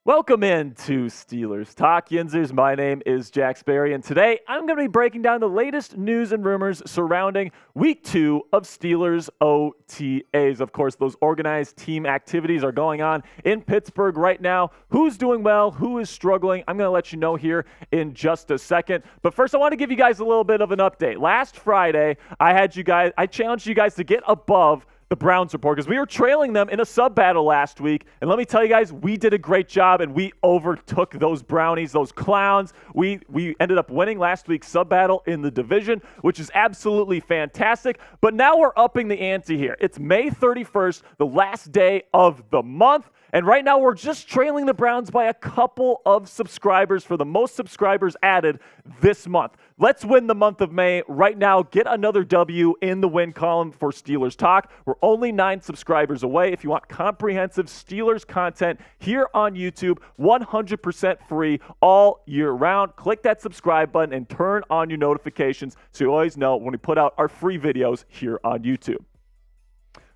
Welcome in to Steelers Talk, Yinzers. My name is Jack Sperry, and today I'm going to be breaking down the latest news and rumors surrounding Week 2 of Steelers OTAs. Of course, those organized team activities are going on in Pittsburgh right now. Who's doing well? Who is struggling? I'm going to let you know here in just a second. But first, I want to give you guys a little bit of an update. Last Friday, I challenged you guys to get above the Browns report because we were trailing them in a sub battle last week. And let me tell you guys, we did a great job and we overtook those brownies, those clowns. We ended up winning last week's sub battle in the division, which is absolutely fantastic. But now we're upping the ante here. It's May 31st, the last day of the month. And right now, we're just trailing the Browns by a couple of subscribers for the most subscribers added this month. Let's win the month of May right now. Get another W in the win column for Steelers Talk. We're only 9 subscribers away. If you want comprehensive Steelers content here on YouTube, 100% free all year round, click that subscribe button and turn on your notifications so you always know when we put out our free videos here on YouTube.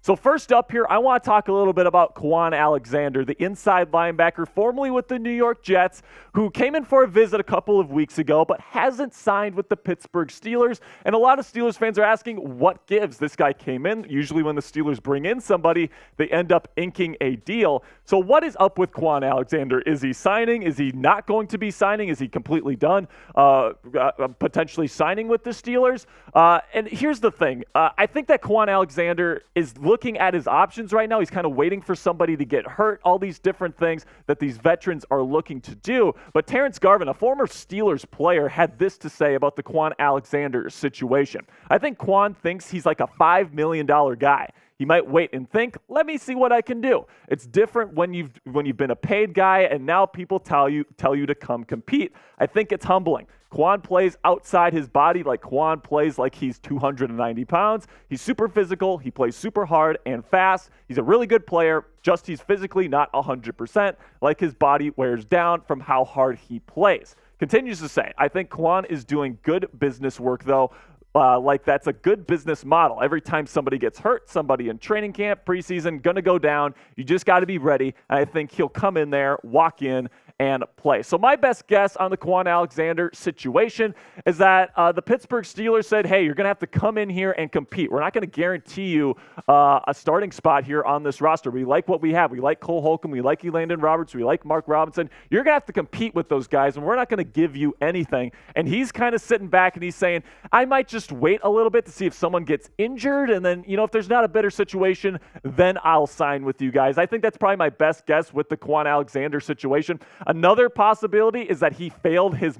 So first up here, I want to talk a little bit about Kwon Alexander, the inside linebacker, formerly with the New York Jets, who came in for a visit a couple of weeks ago, but hasn't signed with the Pittsburgh Steelers. And a lot of Steelers fans are asking, what gives? This guy came in. Usually when the Steelers bring in somebody, they end up inking a deal. So what is up with Kwon Alexander? Is he signing? Is he not going to be signing? Is he completely done potentially signing with the Steelers? And here's the thing. I think that Kwon Alexander is looking at his options right now. He's kind of waiting for somebody to get hurt, all these different things that these veterans are looking to do. But Terrence Garvin, a former Steelers player, had this to say about the Kwon Alexander situation. I think Kwon thinks he's like a $5 million guy. He might wait and think, let me see what I can do. It's different when you've been a paid guy and now people tell you to come compete. I think it's humbling. Kwon plays outside his body like Kwon plays like he's 290 pounds. He's super physical. He plays super hard and fast. He's a really good player, just he's physically not 100%, like his body wears down from how hard he plays. Continues to say, I think Kwon is doing good business work, though. Like that's a good business model. Every time somebody gets hurt, somebody in training camp, preseason, going to go down, you just got to be ready. And I think he'll come in there, walk in, and play. So my best guess on the Kwon Alexander situation is that the Pittsburgh Steelers said, hey, you're going to have to come in here and compete. We're not going to guarantee you a starting spot here on this roster. We like what we have. We like Cole Holcomb. We like Elandon Roberts. We like Mark Robinson. You're going to have to compete with those guys, and we're not going to give you anything. And he's kind of sitting back, and he's saying, I might just wait a little bit to see if someone gets injured, and then, if there's not a better situation, then I'll sign with you guys. I think that's probably my best guess with the Kwon Alexander situation. Another possibility is that he failed his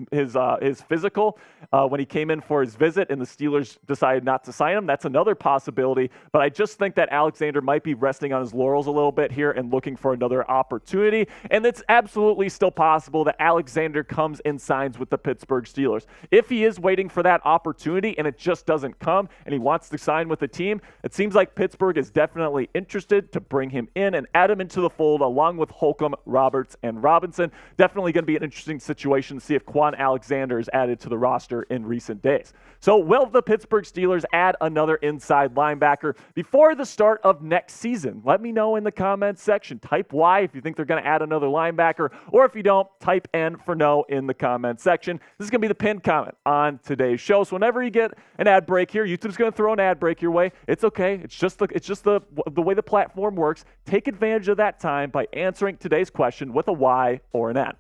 physical when he came in for his visit and the Steelers decided not to sign him. That's another possibility, but I just think that Alexander might be resting on his laurels a little bit here and looking for another opportunity, and it's absolutely still possible that Alexander comes and signs with the Pittsburgh Steelers. If he is waiting for that opportunity and it just doesn't come and he wants to sign with the team, it seems like Pittsburgh is definitely interested to bring him in and add him into the fold along with Holcomb, Roberts, and Robinson. Definitely going to be an interesting situation to see if Kwon Alexander is added to the roster in recent days. So will the Pittsburgh Steelers add another inside linebacker before the start of next season? Let me know in the comments section. Type Y if you think they're going to add another linebacker, or if you don't, type N for no in the comment section. This is going to be the pinned comment on today's show. So whenever you get an ad break here, YouTube's going to throw an ad break your way. It's okay. It's just the way the platform works. Take advantage of that time by answering today's question with a Y or an N.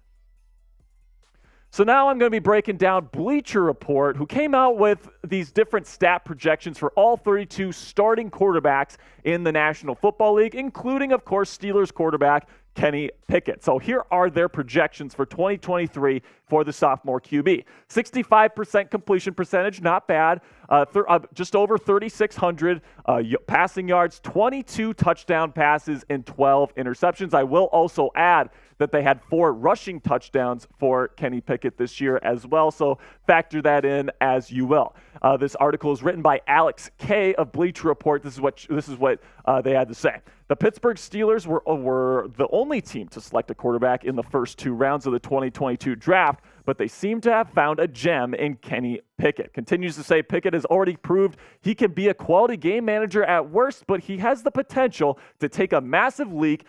So now I'm going to be breaking down Bleacher Report, who came out with these different stat projections for all 32 starting quarterbacks in the National Football League, including, of course, Steelers quarterback Kenny Pickett. So here are their projections for 2023 for the sophomore QB. 65% completion percentage, not bad. Just over 3,600 passing yards, 22 touchdown passes, and 12 interceptions. I will also add that they had 4 rushing touchdowns for Kenny Pickett this year as well, so factor that in as you will. This article is written by Alex K. of Bleacher Report. This is what they had to say. The Pittsburgh Steelers were the only team to select a quarterback in the first 2 rounds of the 2022 draft, but they seem to have found a gem in Kenny Pickett. Continues to say Pickett has already proved he can be a quality game manager at worst, but he has the potential to take a massive leap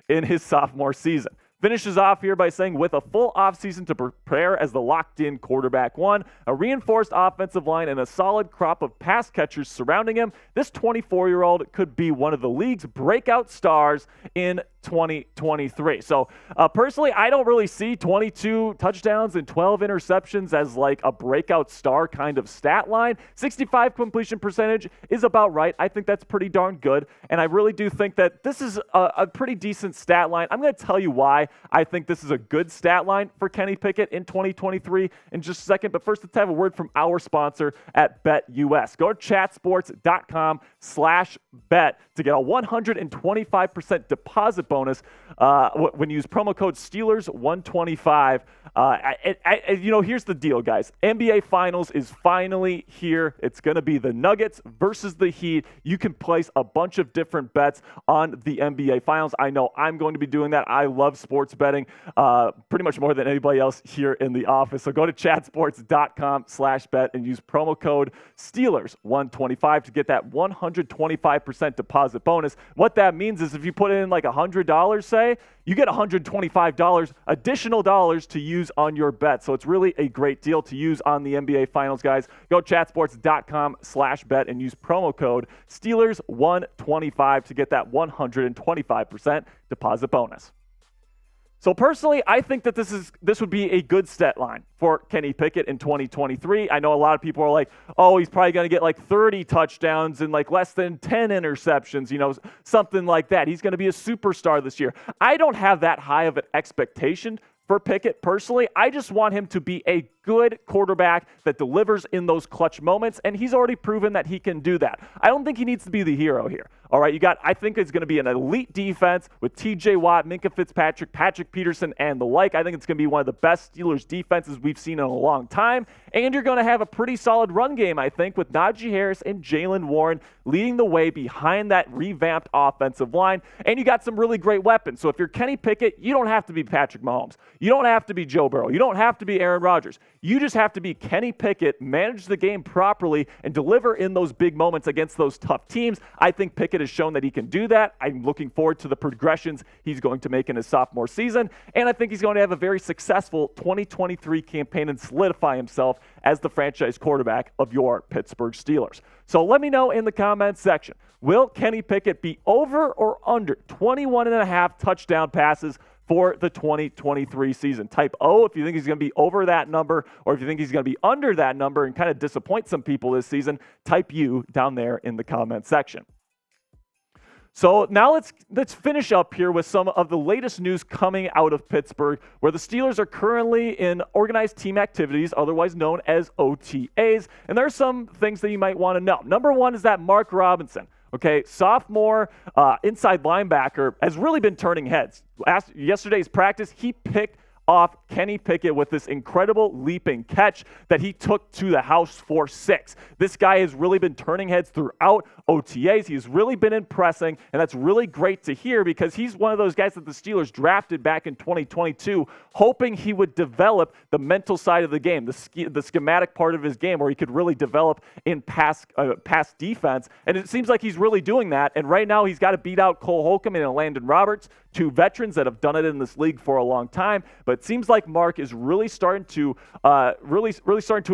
in his sophomore season. Finishes off here by saying, with a full offseason to prepare as the locked-in quarterback one, a reinforced offensive line, and a solid crop of pass catchers surrounding him, this 24-year-old could be one of the league's breakout stars in 2023. So personally, I don't really see 22 touchdowns and 12 interceptions as like a breakout star kind of stat line. 65 completion percentage is about right. I think that's pretty darn good. And I really do think that this is a pretty decent stat line. I'm going to tell you why I think this is a good stat line for Kenny Pickett in 2023 in just a second. But first, let's have a word from our sponsor at BetUS. Go to chatsports.com/bet to get a 125% deposit bonus when you use promo code Steelers125. Here's the deal, guys. NBA Finals is finally here. It's going to be the Nuggets versus the Heat. You can place a bunch of different bets on the NBA Finals. I know I'm going to be doing that. I love sports betting pretty much more than anybody else here in the office. So go to chatsports.com/bet and use promo code Steelers125 to get that 125% deposit bonus. What that means is if you put in like $100, say, you get $125 additional dollars to use on your bet. So it's really a great deal to use on the NBA Finals, guys. Go chatsports.com/bet and use promo code Steelers125 to get that 125% deposit bonus. So personally, I think that this would be a good stat line for Kenny Pickett in 2023. I know a lot of people are like, oh, he's probably going to get like 30 touchdowns and like less than 10 interceptions, something like that. He's going to be a superstar this year. I don't have that high of an expectation for Pickett personally. I just want him to be a good quarterback that delivers in those clutch moments, and he's already proven that he can do that. I don't think he needs to be the hero here. All right, I think it's going to be an elite defense with TJ Watt, Minkah Fitzpatrick, Patrick Peterson, and the like. I think it's going to be one of the best Steelers defenses we've seen in a long time. And you're going to have a pretty solid run game, I think, with Najee Harris and Jaylen Warren leading the way behind that revamped offensive line. And you got some really great weapons. So if you're Kenny Pickett, you don't have to be Patrick Mahomes. You don't have to be Joe Burrow. You don't have to be Aaron Rodgers. You just have to be Kenny Pickett, manage the game properly, and deliver in those big moments against those tough teams. I think Pickett has shown that he can do that. I'm looking forward to the progressions he's going to make in his sophomore season, and I think he's going to have a very successful 2023 campaign and solidify himself as the franchise quarterback of your Pittsburgh Steelers. So let me know in the comments section, will Kenny Pickett be over or under 21.5 touchdown passes for the 2023 season? Type O if you think he's going to be over that number, or if you think he's going to be under that number and kind of disappoint some people this season, type U down there in the comment section. So now let's finish up here with some of the latest news coming out of Pittsburgh, where the Steelers are currently in organized team activities, otherwise known as OTAs, and there are some things that you might want to know. Number one is that Mark Robinson, sophomore inside linebacker, has really been turning heads. Yesterday's practice, he picked off Kenny Pickett with this incredible leaping catch that he took to the house for 6. This guy has really been turning heads throughout OTAs. He's really been impressing, and that's really great to hear because he's one of those guys that the Steelers drafted back in 2022, hoping he would develop the mental side of the game, the schematic part of his game where he could really develop in pass defense. And it seems like he's really doing that. And right now he's got to beat out Cole Holcomb and Landon Roberts, two veterans that have done it in this league for a long time. But it seems like Mark is really starting to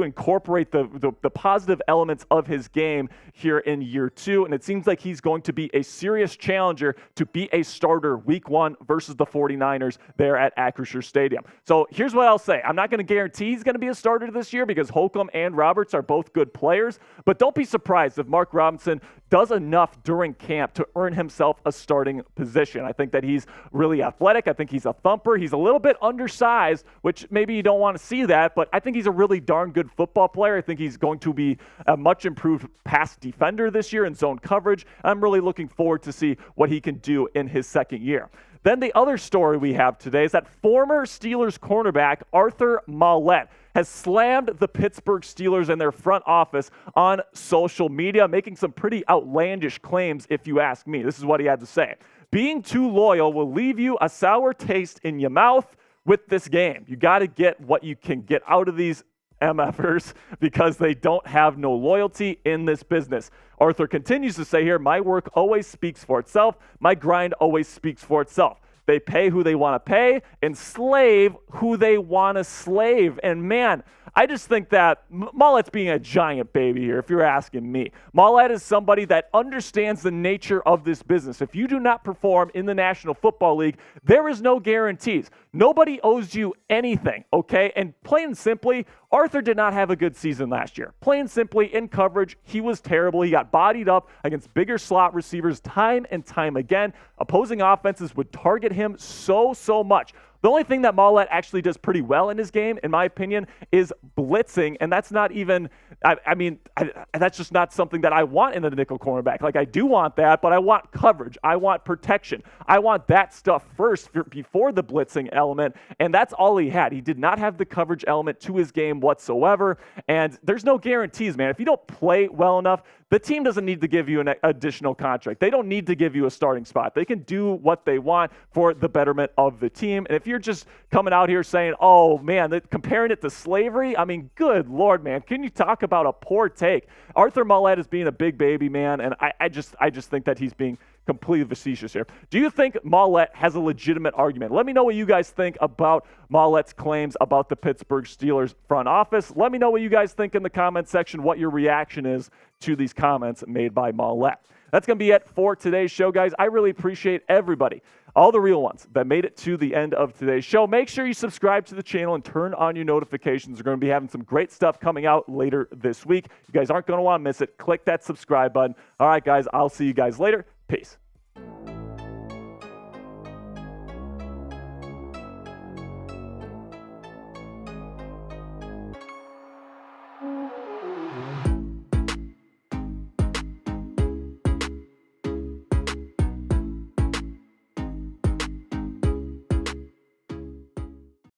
incorporate the positive elements of his game here in year 2, and it seems like he's going to be a serious challenger to be a starter week 1 versus the 49ers there at Acrisure Stadium. So here's what I'll say. I'm not going to guarantee he's going to be a starter this year because Holcomb and Roberts are both good players, but don't be surprised if Mark Robinson does enough during camp to earn himself a starting position. I think that he's really athletic. I think he's a thumper. He's a little bit undersized, which maybe you don't want to see that, but I think he's a really darn good football player. I think he's going to be a much improved pass defender this year in zone coverage. I'm really looking forward to see what he can do in his second year. Then the other story we have today is that former Steelers cornerback Arthur Maulet has slammed the Pittsburgh Steelers and their front office on social media, making some pretty outlandish claims, if you ask me. This is what he had to say. Being too loyal will leave you a sour taste in your mouth with this game. You got to get what you can get out of these MFers because they don't have no loyalty in this business. Arthur continues to say here, my work always speaks for itself. My grind always speaks for itself. They pay who they want to pay and slave who they want to slave. And man, I just think that Maulet's being a giant baby here, if you're asking me. Maulet is somebody that understands the nature of this business. If you do not perform in the National Football League, there is no guarantees. Nobody owes you anything, okay? And plain and simply, Arthur did not have a good season last year. Plain and simply, in coverage, he was terrible. He got bodied up against bigger slot receivers time and time again. Opposing offenses would target him so much. The only thing that Maulet actually does pretty well in his game, in my opinion, is blitzing, and that's not even, that's just not something that I want in a nickel cornerback. Like, I do want that, but I want coverage. I want protection. I want that stuff first before the blitzing element, and that's all he had. He did not have the coverage element to his game whatsoever, and there's no guarantees, man. If you don't play well enough, the team doesn't need to give you an additional contract. They don't need to give you a starting spot. They can do what they want for the betterment of the team. And if you're just coming out here saying, oh, man, comparing it to slavery, I mean, good Lord, man. Can you talk about a poor take? Arthur Maulet is being a big baby, man, and I just think that he's being completely facetious here. Do you think Maulet has a legitimate argument? Let me know what you guys think about Maulet's claims about the Pittsburgh Steelers front office. Let me know what you guys think in the comment section, what your reaction is to these comments made by Maulet. That's going to be it for today's show, guys. I really appreciate everybody, all the real ones that made it to the end of today's show. Make sure you subscribe to the channel and turn on your notifications. We're going to be having some great stuff coming out later this week. You guys aren't going to want to miss it. Click that subscribe button. All right, guys, I'll see you guys later. Peace.